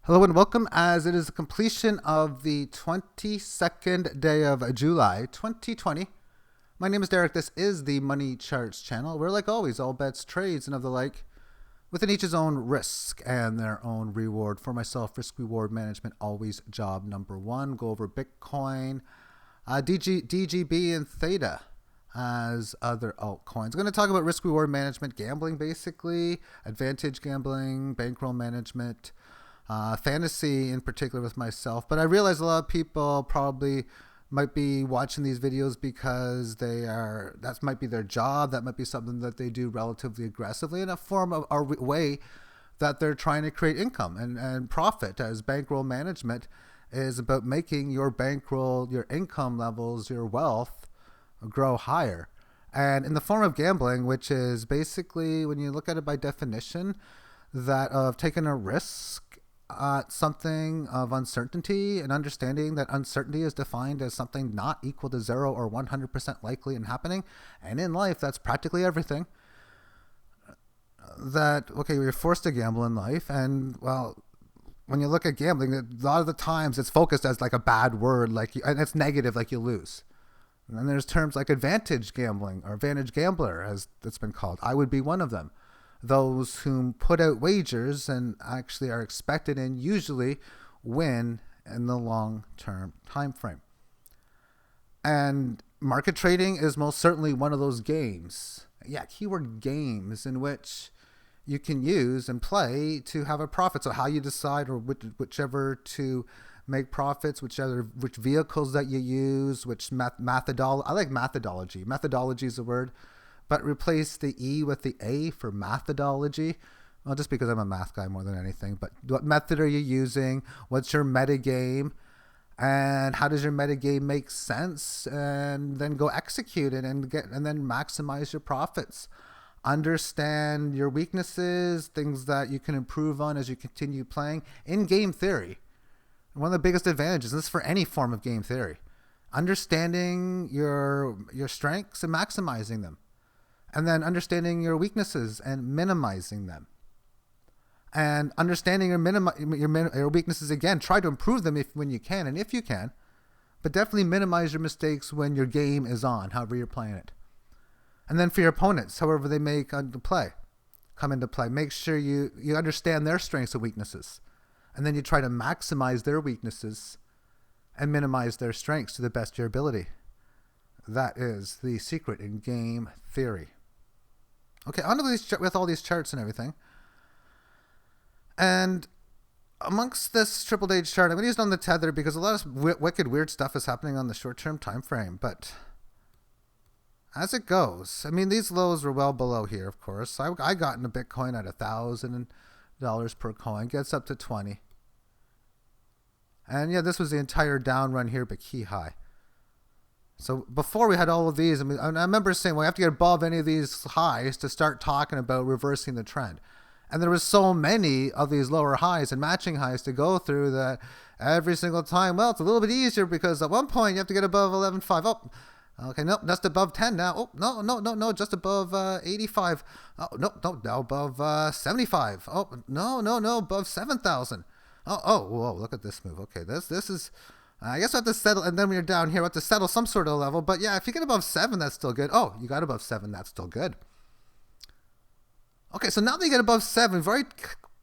Hello and welcome as it is the completion of the 22nd day of July 2020. My name is Derek. This is the Money Charts channel where, like always, all bets, trades, and of the like, within each his own risk and their own reward. For myself, risk reward management, always job number one. Go over Bitcoin, DGB, and Theta as other altcoins. I'm going to talk about risk reward management, gambling basically, advantage gambling, bankroll management, fantasy in particular with myself. But I realize a lot of people probably might be watching these videos because that might be their job. That might be something that they do relatively aggressively in a form of a way that they're trying to create income and profit, as bankroll management is about making your bankroll, your income levels, your wealth grow higher. And in the form of gambling, which is basically, when you look at it by definition, that of taking a risk, something of uncertainty, and understanding that uncertainty is defined as something not equal to 0 or 100% likely in happening. And in life, that's practically everything. You're forced to gamble in life. And, well, when you look at gambling, a lot of the times it's focused as like a bad word, and it's negative, like you lose. And then there's terms like advantage gambling or advantage gambler, as it's been called. I would be one of them. Those whom put out wagers and actually are expected and usually win in the long-term time frame. And market trading is most certainly one of those games. Yeah, keyword games, in which you can use and play to have a profit. So how you decide, or whichever to make profits, which vehicles that you use, which methodology. I like methodology. Methodology is a word. But replace the E with the A for methodology. Well, just because I'm a math guy more than anything. But what method are you using? What's your metagame? And how does your metagame make sense? And then go execute it and then maximize your profits. Understand your weaknesses, things that you can improve on as you continue playing. In game theory, one of the biggest advantages, and this is for any form of game theory, understanding your strengths and maximizing them. And then understanding your weaknesses and minimizing them. And understanding your weaknesses again. Try to improve them when you can and if you can. But definitely minimize your mistakes when your game is on, however you're playing it. And then for your opponents, however they may come into play, make sure you understand their strengths and weaknesses. And then you try to maximize their weaknesses and minimize their strengths to the best of your ability. That is the secret in game theory. Okay, on to these with all these charts and everything. And amongst this triple day chart, I'm going to use it on the tether because a lot of wicked weird stuff is happening on the short-term time frame. But as it goes, I mean, these lows were well below here, of course. I got into Bitcoin at $1,000 per coin, gets up to 20. And yeah, this was the entire down run here, but key high. So before we had all of these, I remember saying, well, we have to get above any of these highs to start talking about reversing the trend. And there was so many of these lower highs and matching highs to go through that every single time, well, it's a little bit easier because at one point you have to get above 11.5. Oh, okay, nope, just above 10 now. Oh, no, just above 85. Oh, no, now above 75. Oh, no, above 7,000. Whoa, look at this move. Okay, this is... I guess I have to settle, and then when you're down here, I have to settle some sort of level. But yeah, if you get above 7, that's still good. Oh, you got above 7, that's still good. Okay, so now that you get above 7, we've already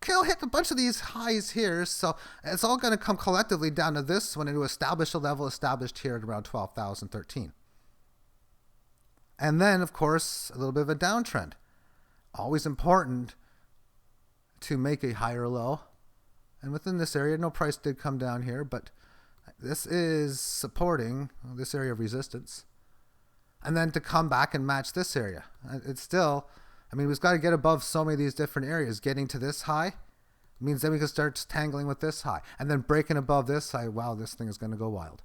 hit a bunch of these highs here. So it's all going to come collectively down to this one and to establish a level established here at around 12,013. And then, of course, a little bit of a downtrend. Always important to make a higher low. And within this area, no price did come down here, but this is supporting this area of resistance. And then to come back and match this area. It's still, we've got to get above so many of these different areas. Getting to this high means then we can start tangling with this high. And then breaking above this high, wow, this thing is going to go wild.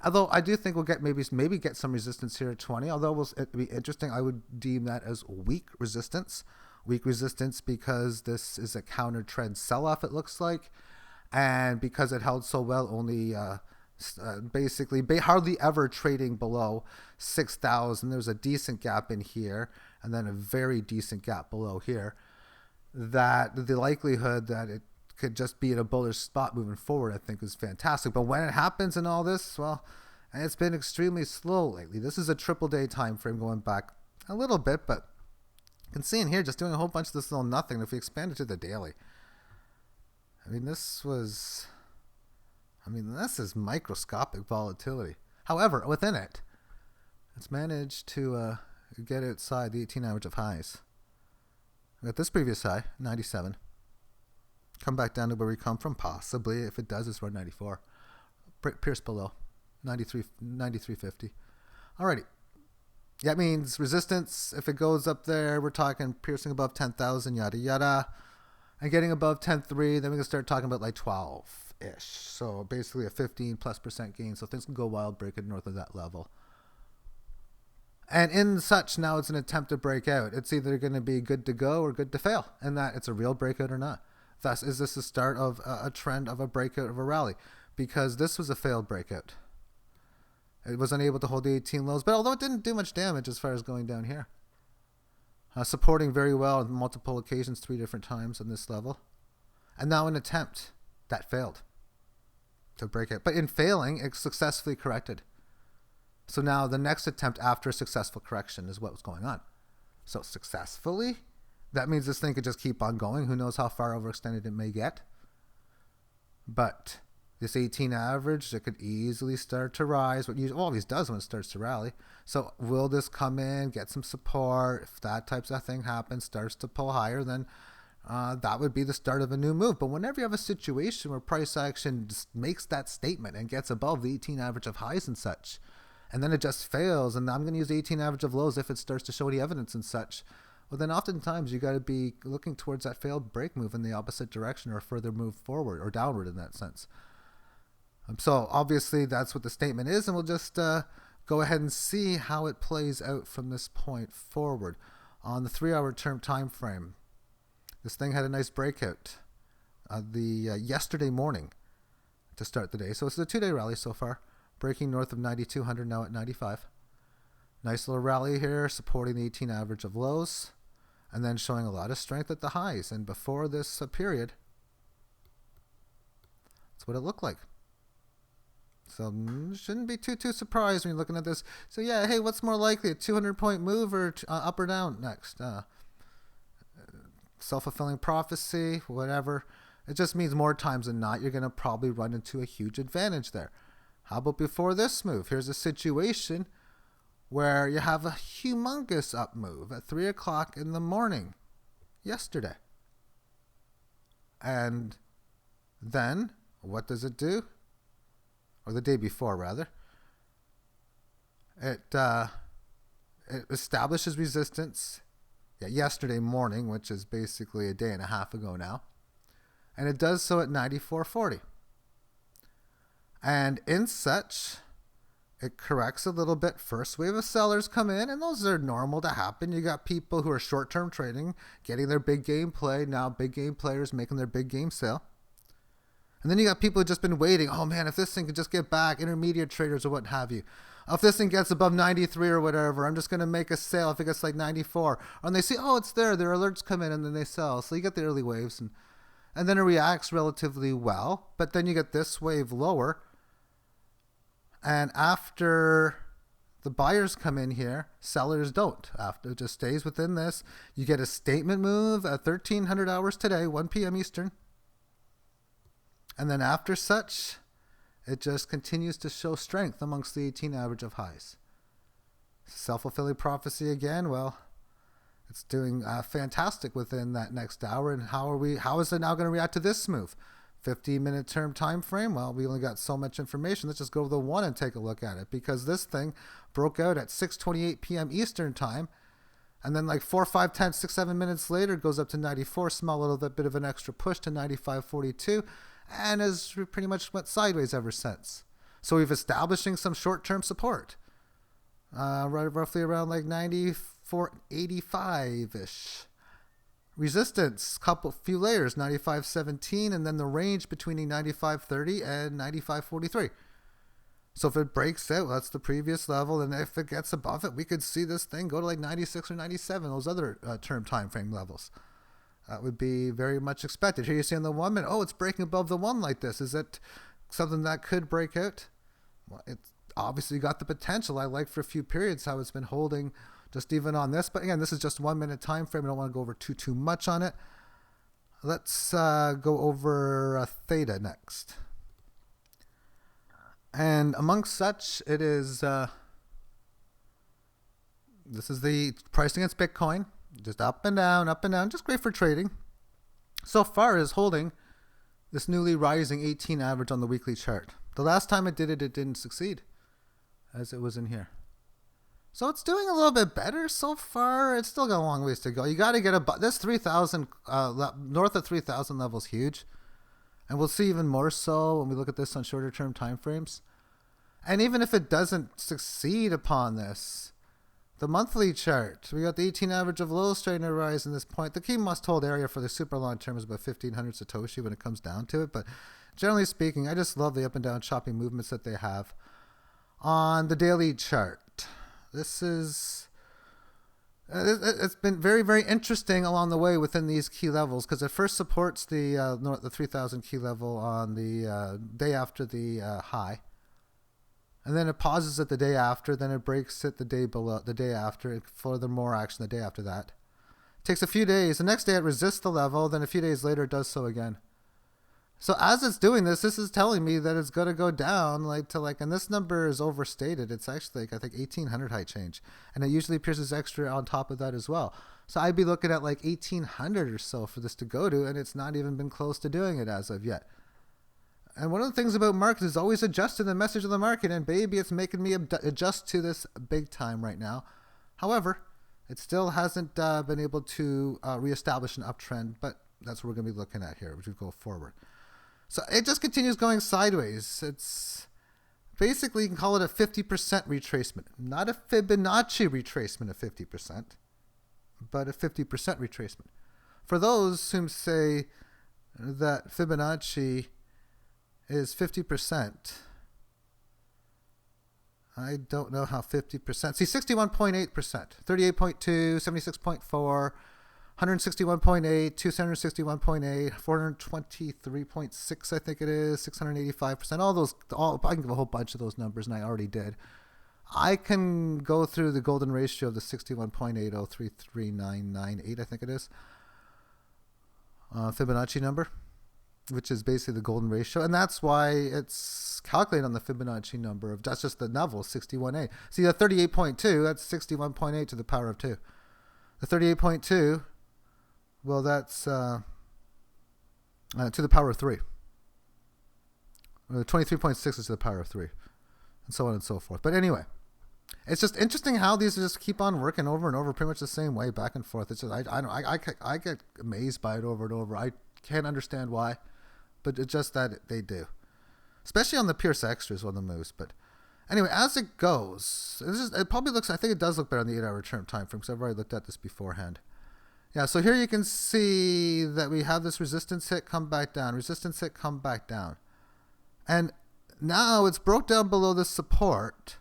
Although I do think we'll get maybe get some resistance here at 20. Although it'll be interesting. I would deem that as weak resistance. Weak resistance because this is a counter trend sell-off, it looks like. And because it held so well, only basically hardly ever trading below 6,000. There's a decent gap in here and then a very decent gap below here. That the likelihood that it could just be in a bullish spot moving forward, I think is fantastic. But when it happens and all this, well, and it's been extremely slow lately. This is a triple day time frame going back a little bit, but you can see in here just doing a whole bunch of this little nothing. If we expand it to the daily, I mean, this is microscopic volatility. However, within it, it's managed to get outside the 18 average of highs. We got this previous high, 97. Come back down to where we come from, possibly. If it does, it's around 94. Pierce below, 93.50. Alrighty. That means resistance, if it goes up there, we're talking piercing above 10,000, yada, yada. And getting above 10.3, then we can start talking about like 12-ish. So basically a 15+% gain. So things can go wild, break it north of that level. And in such, now it's an attempt to break out. It's either going to be good to go or good to fail. And that it's a real breakout or not. Thus, is this the start of a trend of a breakout of a rally? Because this was a failed breakout. It was unable to hold the 18 lows, but although it didn't do much damage as far as going down here. Supporting very well on multiple occasions, 3 different times on this level. And now an attempt that failed to break out. But in failing, it successfully corrected. So now the next attempt after a successful correction is what was going on. So successfully, that means this thing could just keep on going. Who knows how far overextended it may get. But this 18 average, it could easily start to rise. What usually always does when it starts to rally. So will this come in, get some support? If that types of thing happens, starts to pull higher, then that would be the start of a new move. But whenever you have a situation where price action just makes that statement and gets above the 18 average of highs and such, and then it just fails, and I'm going to use the 18 average of lows if it starts to show any evidence and such, well, then oftentimes you got to be looking towards that failed break move in the opposite direction or further move forward or downward in that sense. So obviously that's what the statement is, and we'll just go ahead and see how it plays out from this point forward. On the 3-hour term time frame, this thing had a nice breakout yesterday morning to start the day. So it's a 2-day rally so far, breaking north of 9,200, now at 95. Nice little rally here, supporting the 18 average of lows, and then showing a lot of strength at the highs. And before this period, that's what it looked like. So shouldn't be too surprised when you're looking at this. So yeah, hey, what's more likely, a 200-point move or up or down next? Self-fulfilling prophecy, whatever. It just means more times than not, you're going to probably run into a huge advantage there. How about before this move? Here's a situation where you have a humongous up move at 3 o'clock in the morning yesterday. And then what does it do? Or the day before, rather. It establishes resistance yesterday morning, which is basically a day and a half ago now. And it does so at 94.40. And in such, it corrects a little bit. First wave of sellers come in, and those are normal to happen. You got people who are short-term trading, getting their big game play. Now big game players making their big game sale. And then you got people who've just been waiting. Oh man, if this thing could just get back, intermediate traders or what have you. If this thing gets above 93 or whatever, I'm just going to make a sale if it gets like 94. And they see, oh, it's there. Their alerts come in and then they sell. So you get the early waves. And then it reacts relatively well. But then you get this wave lower. And after the buyers come in here, sellers don't. After it just stays within this. You get a statement move at 1300 hours today, 1 p.m. Eastern. And then after such, it just continues to show strength amongst the 18 average of highs. Self-fulfilling prophecy again. Well, it's doing fantastic within that next hour. And how is it now going to react to this move? 15-minute term time frame. Well, we only got so much information. Let's just go to the 1 and take a look at it, because this thing broke out at 6:28 p.m. Eastern time. And then like 4, 5, 10, 6, 7 minutes later, it goes up to 94, small little bit of an extra push to 95.42. And has pretty much went sideways ever since. So we've establishing some short-term support, roughly around like 94.85-ish. Resistance, few layers, 95.17, and then the range between 95.30 and 95.43. So if it breaks out, that's the previous level, and if it gets above it, we could see this thing go to like 96 or 97, those other term time frame levels. That would be very much expected. Here you see on the 1 minute, oh, it's breaking above the 1 like this. Is it something that could break out? Well, it's obviously got the potential. I like for a few periods how it's been holding just even on this. But again, this is just 1 minute time frame. I don't want to go over too much on it. Let's go over theta next. And amongst such, it is, this is the price against Bitcoin. Just up and down, just great for trading. So far is holding this newly rising 18 average on the weekly chart. The last time it did it, it didn't succeed as it was in here. So it's doing a little bit better so far. It's still got a long ways to go. You got to get this 3,000, north of 3,000 level is huge. And we'll see even more so when we look at this on shorter term time frames. And even if it doesn't succeed upon this, the monthly chart, we got the 18 average of lows starting to rise in this point. The key must hold area for the super long term is about 1,500 Satoshi when it comes down to it. But generally speaking, I just love the up and down chopping movements that they have on the daily chart. This is, it's been very, very interesting along the way within these key levels because it first supports the 3,000 key level on the day after the high. And then it pauses it the day after, then it breaks it the day after, furthermore action the day after that. It takes a few days. The next day it resists the level, then a few days later it does so again. So as it's doing this is telling me that it's going to go down and this number is overstated. It's actually I think 1,800 high change. And it usually appears as extra on top of that as well. So I'd be looking at 1,800 or so for this to go to, and it's not even been close to doing it as of yet. And one of the things about markets is always adjusting the message of the market, and baby, it's making me adjust to this big time right now. However, it still hasn't been able to reestablish an uptrend, but that's what we're going to be looking at here as we go forward. So it just continues going sideways. It's basically, you can call it a 50% retracement. Not a Fibonacci retracement of 50%, but a 50% retracement. For those who say that Fibonacci is 50%. I don't know how 50%. See, 61.8%, 38.2, 76.4, 161.8, 261.8, 423.6, I think it is, 685%. I can give a whole bunch of those numbers, and I already did. I can go through the golden ratio of the 61.8033998, I think it is, Fibonacci number, which is basically the golden ratio. And that's why it's calculated on the Fibonacci number of, that's just the level, 61.8. See, the 38.2, that's 61.8 to the power of 2. The 38.2, well, that's to the power of 3. The 23.6 is to the power of 3. And so on and so forth. But anyway, it's just interesting how these just keep on working over and over, pretty much the same way, back and forth. It's just, I get amazed by it over and over. I can't understand why. But it's just that they do. Especially on the Pierce Extras on the moves. But anyway, as it goes, it probably looks, I think it does look better on the 8-hour term time frame because I've already looked at this beforehand. Yeah, so here you can see that we have this resistance hit, come back down. Resistance hit, come back down. And now it's broke down below the support.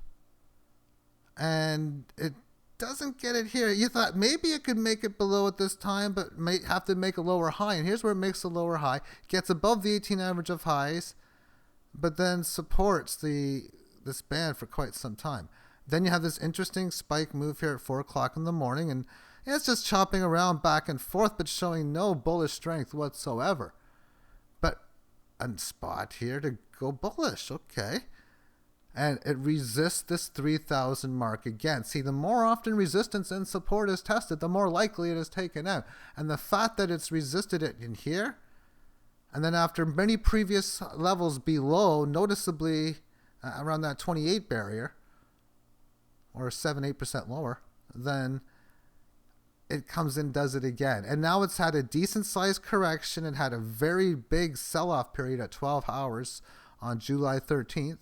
And it doesn't get it here. You thought maybe it could make it below at this time, but may have to make a lower high. And here's where it makes a lower high. Gets above the 18 average of highs, but then supports this band for quite some time. Then you have this interesting spike move here at 4 o'clock in the morning, and it's just chopping around back and forth, but showing no bullish strength whatsoever. But a spot here to go bullish, okay. And it resists this 3,000 mark again. See, the more often resistance and support is tested, the more likely it is taken out. And the fact that it's resisted it in here, and then after many previous levels below, noticeably around that 28 barrier, or 7-8% lower, then it comes in, does it again. And now it's had a decent sized correction. It had a very big sell-off period at 12 hours on July 13th.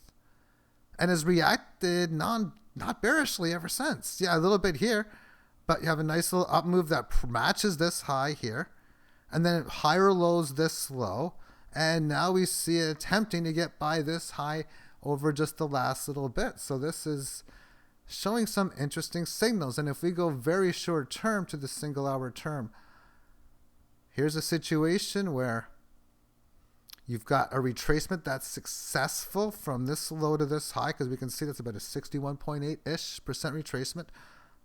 And has reacted not bearishly ever since. Yeah, a little bit here, but you have a nice little up move that matches this high here, and then higher lows this low, and now we see it attempting to get by this high over just the last little bit. So this is showing some interesting signals. And if we go very short term to the single hour term, here's a situation where you've got a retracement that's successful from this low to this high, because we can see that's about a 61.8-ish% retracement.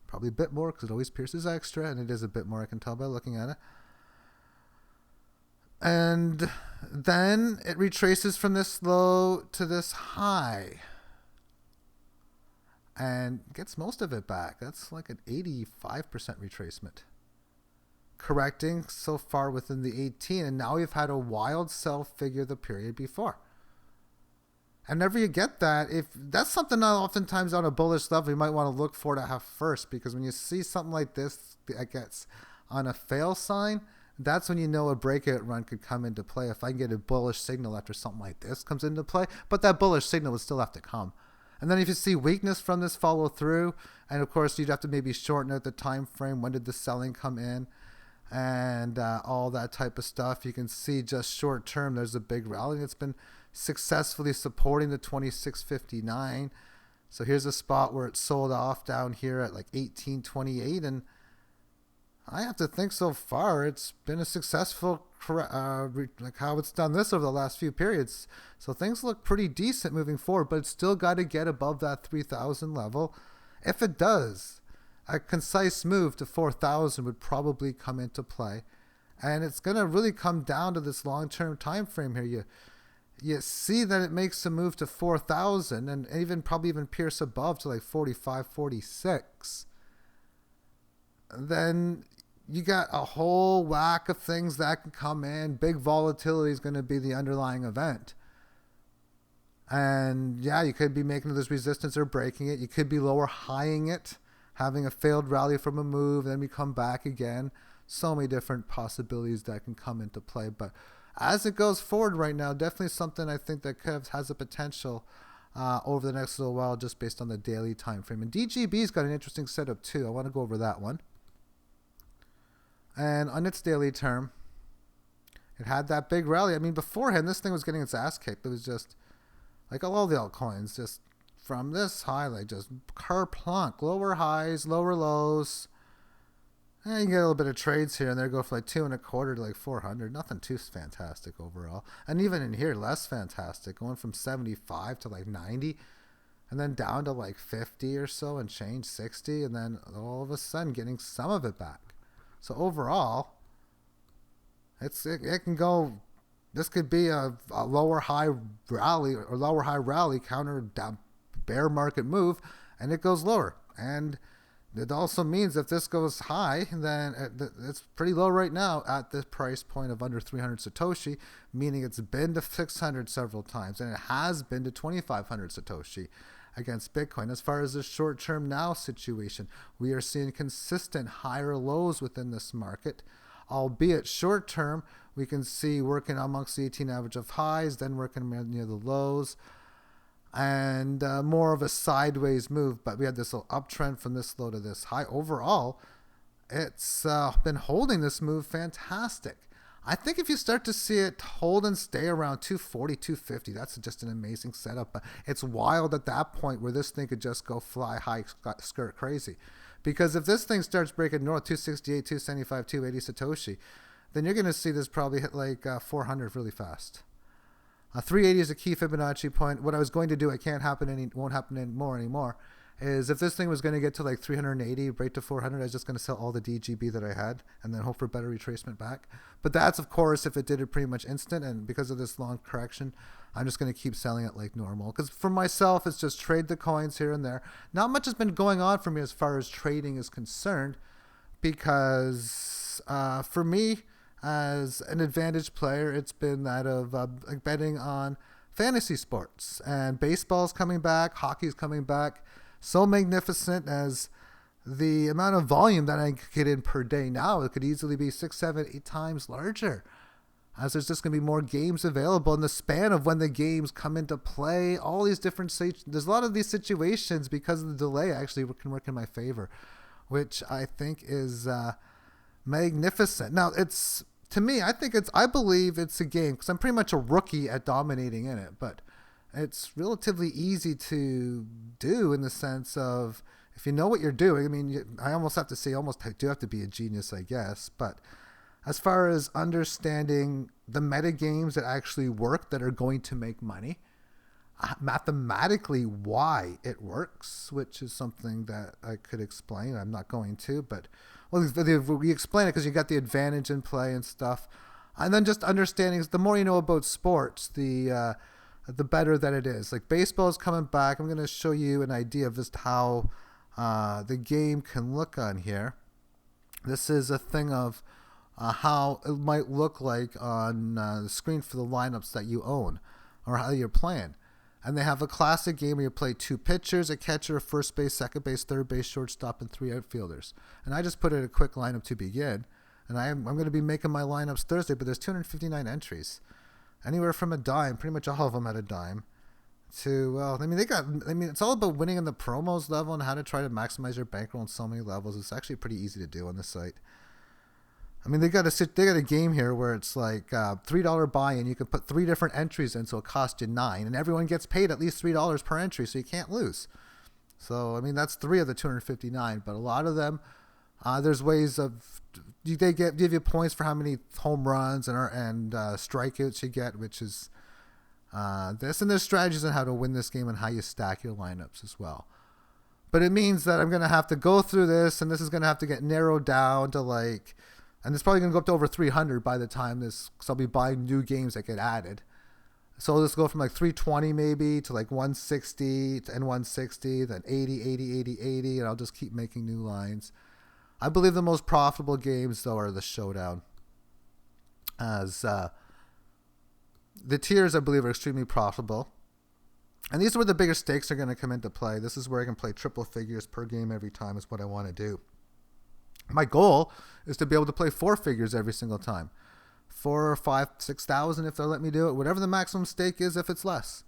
Probably a bit more because it always pierces extra, and it is a bit more, I can tell by looking at it. And then it retraces from this low to this high and gets most of it back. That's like an 85% retracement. Correcting so far within the 18, and now we've had a wild sell figure the period before. And whenever you get that, if that's something that oftentimes on a bullish level you might want to look for to have first, because when you see something like this that gets on a fail sign, that's when you know a breakout run could come into play. If I can get a bullish signal after something like this comes into play, but that bullish signal would still have to come. And then if you see weakness from this follow through, and of course you'd have to maybe shorten out the time frame, when did the selling come in, and all that type of stuff. You can see just short term there's a big rally. It's been successfully supporting the 26.59. So here's a spot where it sold off down here at like 18.28, and I have to think so far it's been a successful like how it's done this over the last few periods. So things look pretty decent moving forward, but it's still got to get above that 3,000 level. If it does, a concise move to 4,000 would probably come into play, and it's going to really come down to this long-term time frame here. You see that it makes a move to 4,000 and even probably even pierce above to like 45, 46. Then you got a whole whack of things that can come in. Big volatility is going to be the underlying event. And yeah, you could be making this resistance or breaking it. You could be lower highing it, having a failed rally from a move, then we come back again. So many different possibilities that can come into play. But as it goes forward right now, definitely something I think that has a potential over the next little while, just based on the daily time frame. And DGB's got an interesting setup too. I want to go over that one. And on its daily term, it had that big rally. I mean, beforehand, this thing was getting its ass kicked. It was just like all the altcoins, just from this high, like just kerplunk, lower highs, lower lows. And you can get a little bit of trades here and there, go for like 2.25 to like 400. Nothing too fantastic overall. And even in here, less fantastic, going from 75 to like 90, and then down to like 50 or so and change 60, and then all of a sudden getting some of it back. So overall, it can go. This could be a lower high rally or lower high rally counter down bear market move, and it goes lower. And it also means if this goes high, then it's pretty low right now at the price point of under 300 Satoshi, meaning it's been to 600 several times, and it has been to 2,500 Satoshi against Bitcoin. As far as the short-term now situation, we are seeing consistent higher lows within this market, albeit short-term. We can see working amongst the 18 average of highs, then working near the lows, and more of a sideways move. But we had this little uptrend from this low to this high. Overall, it's been holding this move fantastic. I think if you start to see it hold and stay around 240, 250, that's just an amazing setup. But it's wild at that point where this thing could just go fly high, skirt crazy. Because if this thing starts breaking north, 268, 275, 280 Satoshi, then you're going to see this probably hit like 400 really fast. 380 is a key Fibonacci point. What I was going to do, won't happen anymore, is if this thing was going to get to like 380, break to 400, I was just going to sell all the DGB that I had and then hope for better retracement back. But that's, of course, if it did it pretty much instant, and because of this long correction, I'm just going to keep selling it like normal. Because for myself, it's just trade the coins here and there. Not much has been going on for me as far as trading is concerned, because for me, as an advantage player, it's been that of betting on fantasy sports. And baseball's coming back, hockey's coming back. So magnificent as the amount of volume that I get in per day now, it could easily be 6, 7, 8 times larger, as there's just going to be more games available in the span of when the games come into play. All these different there's a lot of these situations, because of the delay, actually can work in my favor, which I think is magnificent. Now, to me, I believe it's a game, because I'm pretty much a rookie at dominating in it, but it's relatively easy to do in the sense of, if you know what you're doing. I mean, I almost have to say, I do have to be a genius, I guess, but As far as understanding the meta games that actually work, that are going to make money, mathematically why it works, which is something that I could explain. I'm not going to, but well, we explain it because you got the advantage in play and stuff, and then just understanding. The more you know about sports, the better that it is. Like baseball is coming back. I'm going to show you an idea of just how the game can look on here. This is a thing of how it might look like on the screen for the lineups that you own or how you're playing. And they have a classic game where you play 2 pitchers, a catcher, a first base, second base, third base, shortstop, and 3 outfielders. And I just put in a quick lineup to begin. And I'm going to be making my lineups Thursday, but there's 259 entries. Anywhere from a dime, pretty much all of them at a dime, to, well, it's all about winning in the promos level and how to try to maximize your bankroll on so many levels. It's actually pretty easy to do on the site. I mean, they got a game here where it's like $3 buy-in. You can put 3 different entries in, so it costs you $9, and everyone gets paid at least $3 per entry, so you can't lose. So, I mean, that's 3 of the 259, but a lot of them, there's ways of they give you points for how many home runs and strikeouts you get, which is this, and there's strategies on how to win this game and how you stack your lineups as well. But it means that I'm going to have to go through this, and this is going to have to get narrowed down to like. And it's probably going to go up to over 300 by the time because I'll be buying new games that get added. So let's go from like 320 maybe to like 160 and 160, then 80, 80, 80, 80, and I'll just keep making new lines. I believe the most profitable games, though, are the Showdown. As the tiers, I believe, are extremely profitable. And these are where the bigger stakes are going to come into play. This is where I can play triple figures per game every time is what I want to do. My goal is to be able to play 4 figures every single time. 4 or 5, 6,000 if they'll let me do it. Whatever the maximum stake is if it's less.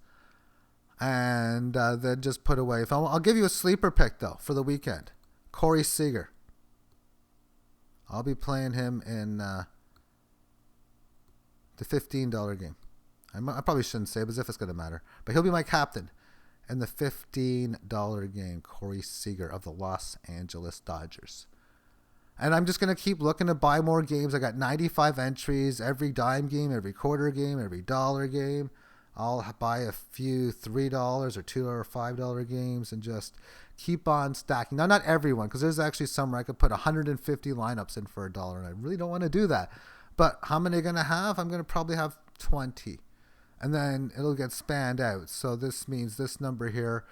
And then just put away. I'll give you a sleeper pick, though, for the weekend. Corey Seager. I'll be playing him in the $15 game. I probably shouldn't say it, as if it's going to matter. But he'll be my captain in the $15 game. Corey Seager of the Los Angeles Dodgers. And I'm just going to keep looking to buy more games. I got 95 entries, every dime game, every quarter game, every dollar game. I'll buy a few $3 or $2 or $5 games and just keep on stacking. Now, not everyone, because there's actually some where I could put 150 lineups in for $1, and I really don't want to do that. But how many am I going to have? I'm going to probably have 20. And then it'll get spanned out. So this means this number here,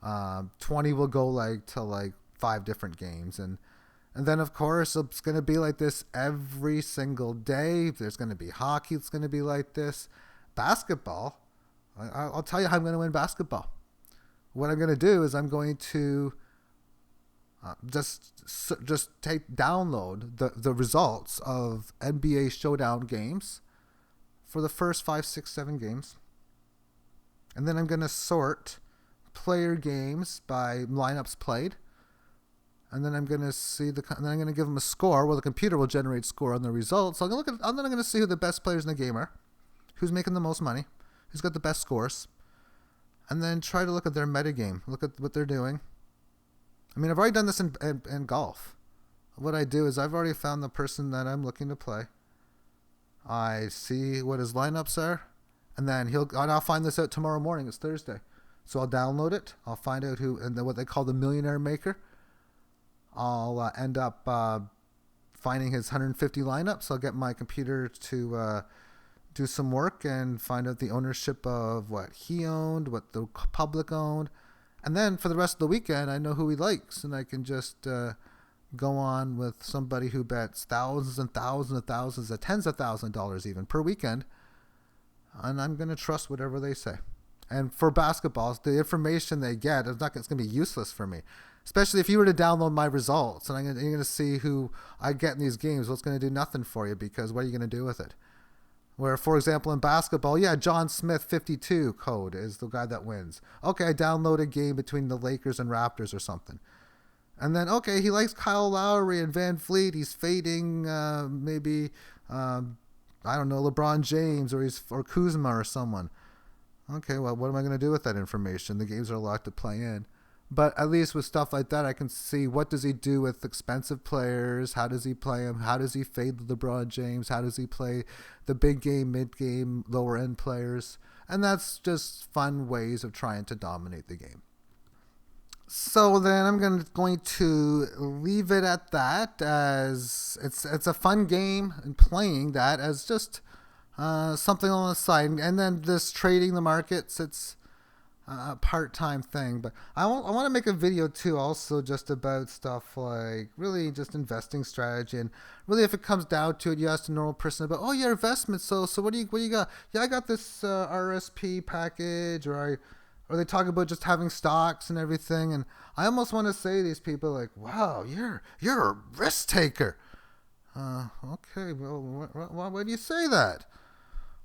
20 will go to 5 different games. And then, of course, it's going to be like this every single day. There's going to be hockey. It's going to be like this. Basketball, I'll tell you how I'm going to win basketball. What I'm going to do is I'm going to just download the results of NBA Showdown games for the first 5, 6, 7 games. And then I'm going to sort player games by lineups played. And then I'm going to see then I'm going to give them a score. Well, the computer will generate score on the results. So then I'm going to see who the best players in the game are, who's making the most money, who's got the best scores, and then try to look at their metagame, look at what they're doing. I mean, I've already done this in golf. What I do is I've already found the person that I'm looking to play. I see what his lineups are, and then I'll find this out tomorrow morning. It's Thursday, so I'll download it. I'll find out who and what they call the millionaire maker. I'll end up finding his 150 lineups. I'll get my computer to do some work and find out the ownership of what he owned, what the public owned. And then for the rest of the weekend, I know who he likes, and I can just go on with somebody who bets thousands and thousands and thousands, tens of thousands of dollars even per weekend. And I'm going to trust whatever they say. And for basketball, the information they get, it's going to be useless for me. Especially if you were to download my results and you're going to see who I get in these games. Well, it's going to do nothing for you because what are you going to do with it? Where, for example, in basketball, John Smith 52 code is the guy that wins. Okay, I download a game between the Lakers and Raptors or something. And then, okay, he likes Kyle Lowry and Van Fleet. He's fading maybe, I don't know, LeBron James or Kuzma or someone. Okay, well, what am I going to do with that information? The games are locked to play in. But at least with stuff like that, I can see what does he do with expensive players? How does he play them? How does he fade LeBron James? How does he play the big game, mid game, lower end players? And that's just fun ways of trying to dominate the game. So then I'm going to leave it at that, as it's a fun game, and playing that as just something on the side. And then this trading the markets, it's a part-time thing. But I want to make a video too also just about stuff like really just investing strategy, and really if it comes down to it, you ask a normal person about, oh, your investment, so what do you got? Yeah, I got this RSP package, or they talk about just having stocks and everything. And I almost want to say to these people like, wow, you're a risk taker. Okay, well, why do you say that?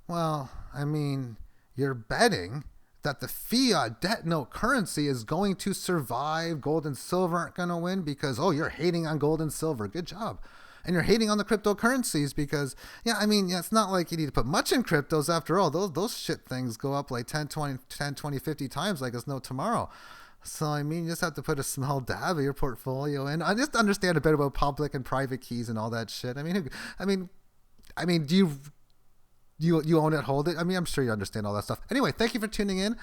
Well, I mean, you're betting that the fiat debt note currency is going to survive. Gold and silver aren't going to win because, oh, you're hating on gold and silver. Good job. And you're hating on the cryptocurrencies because, it's not like you need to put much in cryptos. After all, those shit things go up like 10, 20, 50 times like it's no tomorrow. So, you just have to put a small dab of your portfolio in. I just understand a bit about public and private keys and all that shit. Do you own it, hold it? I'm sure you understand all that stuff. Anyway, thank you for tuning in.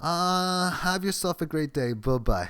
Have yourself a great day. Bye-bye.